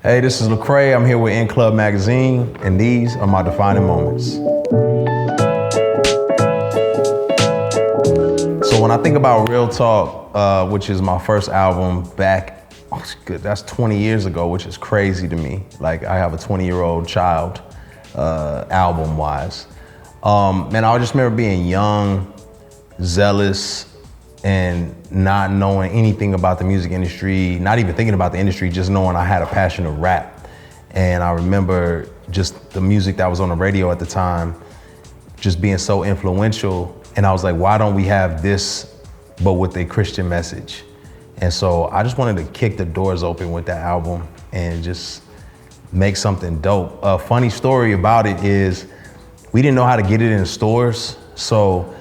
Hey, this is Lecrae. I'm here with InClub Magazine, and these are my defining moments. So when I think about Real Talk, which is my first album back, that's 20 years ago, which is crazy to me. Like, I have a 20-year-old child, album-wise. Man, I just remember being young, zealous, and not knowing anything about the music industry, not even thinking about the industry, just knowing I had a passion to rap. And I remember just the music that was on the radio at the time, just being so influential. And I was like, why don't we have this, but with a Christian message? And so I just wanted to kick the doors open with that album and just make something dope. A funny story about it is we didn't know how to get it in stores. So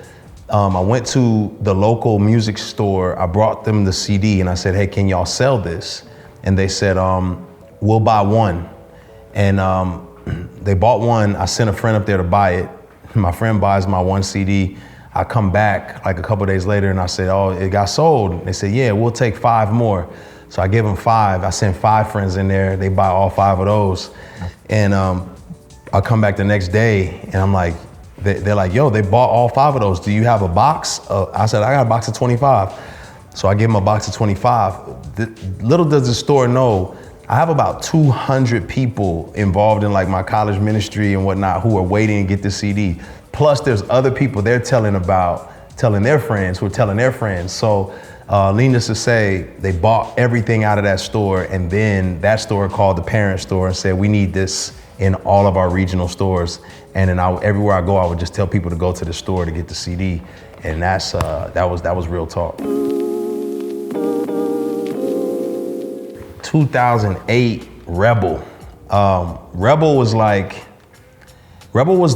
I went to the local music store. I brought them the CD and I said, hey, can y'all sell this? And they said, we'll buy one. And they bought one. I sent a friend up there to buy it. My friend buys my one CD. I come back like a couple days later and I said, oh, it got sold. They said, yeah, we'll take 5 more. So I gave them 5. I sent 5 friends in there. They buy all 5 of those. And I come back the next day and I'm like, they're like, yo, they bought all 5 of those. Do you have a box? I said, I got a box of 25. So I gave them a box of 25. Little does the store know, I have about 200 people involved in like my college ministry and whatnot who are waiting to get the CD. Plus there's other people they're telling their friends who are telling their friends. So needless to say, they bought everything out of that store, and then that store called the parent store and said, we need this in all of our regional stores. And then everywhere I go, I would just tell people to go to the store to get the CD. And that was Real Talk. 2008, Rebel. Rebel was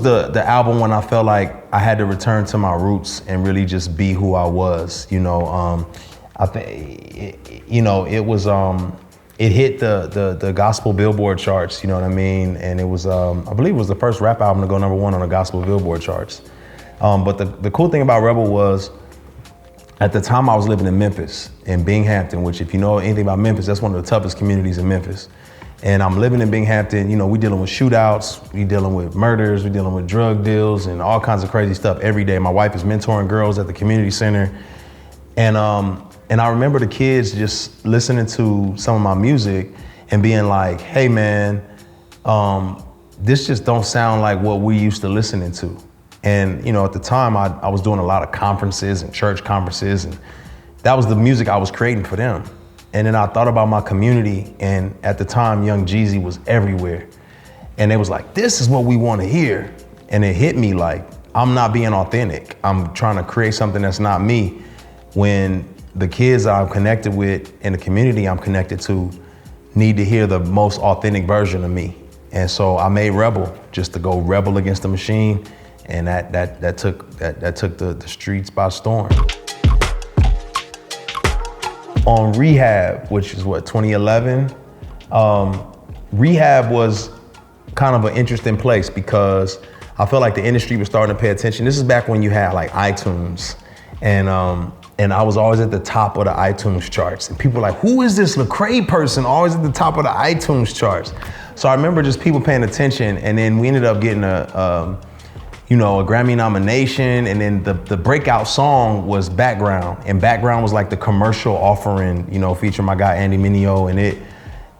the album when I felt like I had to return to my roots and really just be who I was. You know, I think, it was, it hit the gospel Billboard charts, you know what I mean? And it was, I believe it was the first rap album to go #1 on the gospel Billboard charts. But the cool thing about Rebel was, at the time I was living in Memphis, in Binghamton, which if you know anything about Memphis, that's one of the toughest communities in Memphis. And I'm living in Binghamton, we dealing with shootouts, we dealing with murders, we dealing with drug deals and all kinds of crazy stuff every day. My wife is mentoring girls at the community center. And I remember the kids just listening to some of my music and being like, hey man, this just don't sound like what we used to listening to. And at the time I was doing a lot of conferences and church conferences, and that was the music I was creating for them. And then I thought about my community, and at the time Young Jeezy was everywhere. And they was like, this is what we want to hear. And it hit me like, I'm not being authentic. I'm trying to create something that's not me, when the kids I'm connected with and the community I'm connected to need to hear the most authentic version of me. And so I made Rebel, just to go rebel against the machine, and that took the streets by storm. On Rehab, which is 2011, Rehab was kind of an interesting place because I felt like the industry was starting to pay attention. This is back when you had like iTunes, and I was always at the top of the iTunes charts. And people were like, who is this Lecrae person always at the top of the iTunes charts? So I remember just people paying attention, and then we ended up getting a Grammy nomination, and then the breakout song was Background. And Background was like the commercial offering, featuring my guy Andy Mineo, and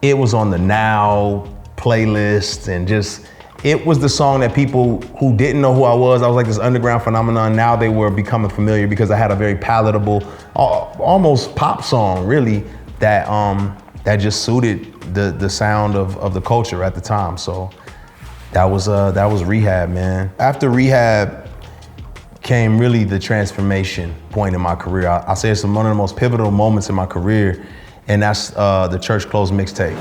it was on the Now playlist, and just, it was the song that people who didn't know who I was like this underground phenomenon, now they were becoming familiar because I had a very palatable, almost pop song really, that just suited the sound of the culture at the time. So that was Rehab, man. After Rehab came really the transformation point in my career. I say it's one of the most pivotal moments in my career, and that's the Church Closed mixtape.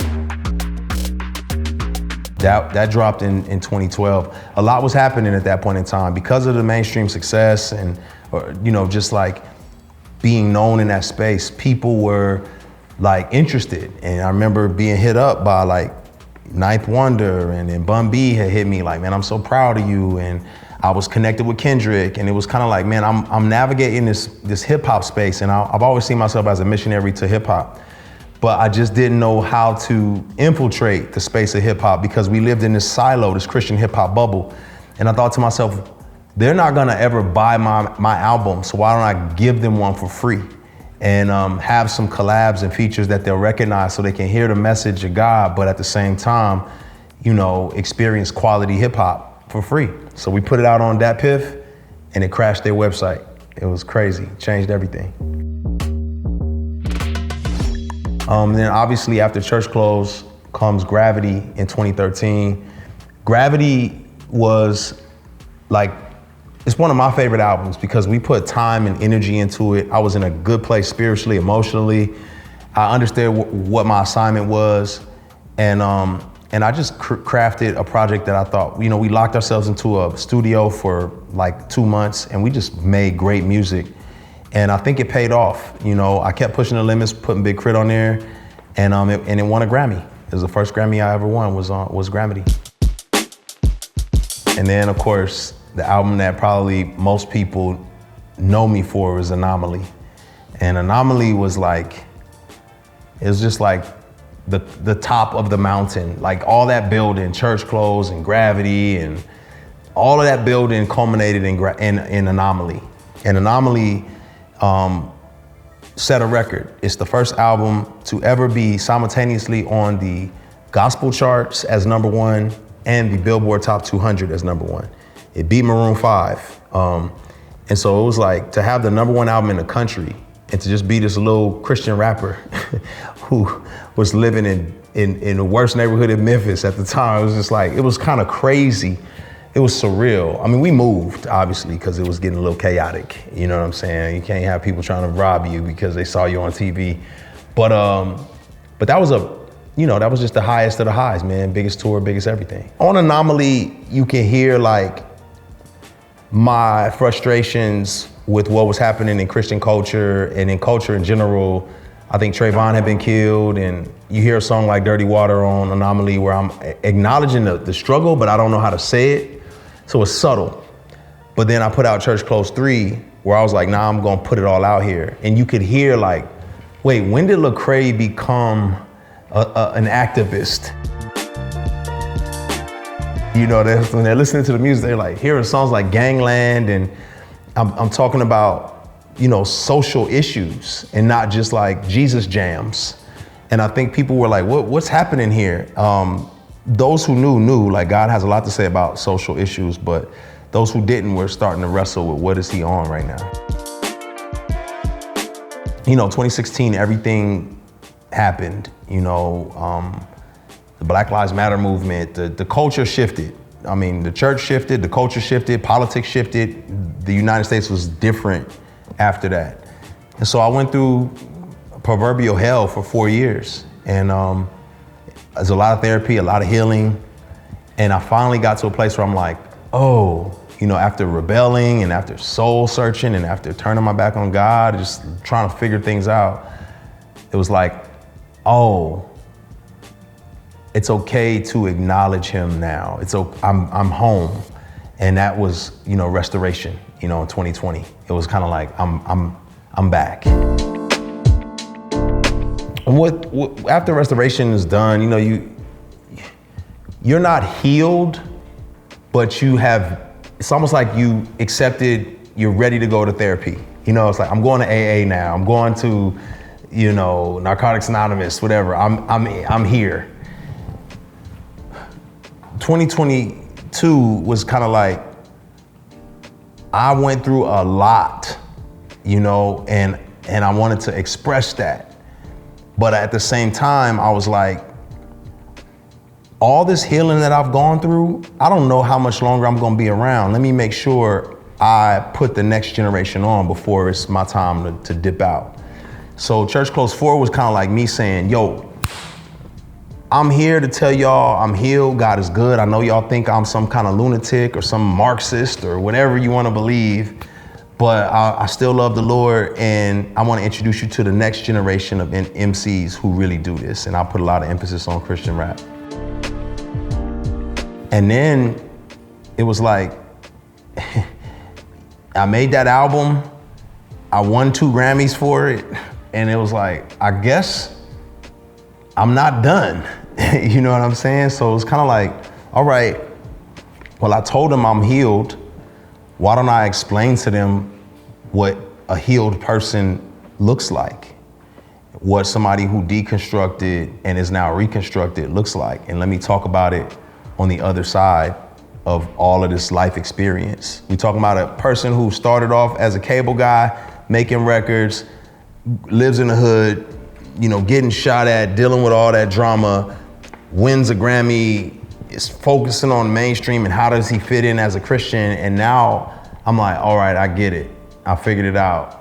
That dropped in 2012. A lot was happening at that point in time because of the mainstream success and, just like being known in that space. People were like interested, and I remember being hit up by like Ninth Wonder, and then Bun B had hit me like, man, I'm so proud of you. And I was connected with Kendrick, and it was kind of like, man, I'm navigating this hip hop space, and I've always seen myself as a missionary to hip hop. but I just didn't know how to infiltrate the space of hip hop because we lived in this silo, this Christian hip hop bubble. And I thought to myself, they're not gonna ever buy my album, so why don't I give them one for free? And have some collabs and features that they'll recognize so they can hear the message of God, but at the same time, you know, experience quality hip hop for free. So we put it out on Dat Piff and it crashed their website. It was crazy, changed everything. Then obviously after Church Clothes comes Gravity in 2013. Gravity was like, it's one of my favorite albums because we put time and energy into it. I was in a good place spiritually, emotionally. I understood what my assignment was. And I just crafted a project that I thought, you know, we locked ourselves into a studio for like 2 months and we just made great music. And I think it paid off. You know, I kept pushing the limits, putting Big Crit on there, and it won a Grammy. It was the first Grammy I ever won was Gravity. And then of course, the album that probably most people know me for is Anomaly. And Anomaly was like, it was just like the top of the mountain. Like all that building, Church Clothes and Gravity and all of that building culminated in Anomaly. And Anomaly set a record. It's the first album to ever be simultaneously on the gospel charts as #1 and the Billboard Top 200 as #1. It beat Maroon 5. And so it was like to have the #1 album in the country and to just be this little Christian rapper who was living in the worst neighborhood in Memphis at the time. It was just like, it was kind of crazy. It was surreal. I mean, we moved, obviously, because it was getting a little chaotic. You know what I'm saying? You can't have people trying to rob you because they saw you on TV. But that was that was just the highest of the highs, man. Biggest tour, biggest everything. On Anomaly, you can hear like my frustrations with what was happening in Christian culture and in culture in general. I think Trayvon had been killed, and you hear a song like Dirty Water on Anomaly where I'm acknowledging the struggle, but I don't know how to say it. So it's subtle. But then I put out Church Clothes 3, where I was like, nah, I'm gonna put it all out here. And you could hear like, wait, when did Lecrae become an activist? You know, when they're listening to the music, they're like hearing songs like Gangland, and I'm talking about, you know, social issues and not just like Jesus jams. And I think people were like, what's happening here? Those who knew, like God has a lot to say about social issues, but those who didn't were starting to wrestle with what is he on right now? You know, 2016, everything happened, you know, the Black Lives Matter movement, the culture shifted. I mean, the church shifted, the culture shifted, politics shifted. The United States was different after that. And so I went through proverbial hell for 4 years. And there's a lot of therapy, a lot of healing. And I finally got to a place where I'm like, oh, you know, after rebelling and after soul searching and after turning my back on God, just trying to figure things out, it was like, oh, it's okay to acknowledge him now. I'm home. And that was, you know, restoration, you know, in 2020. It was kind of like, I'm back. And what after restoration is done, you know, you're not healed, but it's almost like you accepted, you're ready to go to therapy. You know, it's like, I'm going to AA now. I'm going to, you know, Narcotics Anonymous, whatever. I'm here. 2022 was kind of like, I went through a lot, you know, and I wanted to express that. But at the same time, I was like, all this healing that I've gone through, I don't know how much longer I'm gonna be around. Let me make sure I put the next generation on before it's my time to dip out. So Church Clothes 4 was kind of like me saying, yo, I'm here to tell y'all I'm healed, God is good. I know y'all think I'm some kind of lunatic or some Marxist or whatever you wanna believe, but I still love the Lord, and I wanna introduce you to the next generation of MCs who really do this. And I put a lot of emphasis on Christian rap. And then it was like, I made that album, I won 2 Grammys for it, and it was like, I guess I'm not done. You know what I'm saying? So it's kind of like, all right, well, I told them I'm healed. Why don't I explain to them what a healed person looks like? What somebody who deconstructed and is now reconstructed looks like. And let me talk about it on the other side of all of this life experience. We're talking about a person who started off as a cable guy, making records, lives in the hood, you know, getting shot at, dealing with all that drama, wins a Grammy, is focusing on mainstream and how does he fit in as a Christian. And now I'm like, all right, I get it. I figured it out.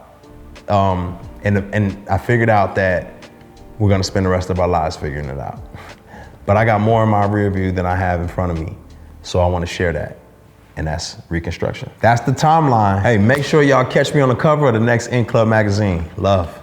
And I figured out that we're gonna spend the rest of our lives figuring it out. But I got more in my rear view than I have in front of me. So I wanna share that. And that's Reconstruction. That's the timeline. Hey, make sure y'all catch me on the cover of the next InClub Magazine. Love.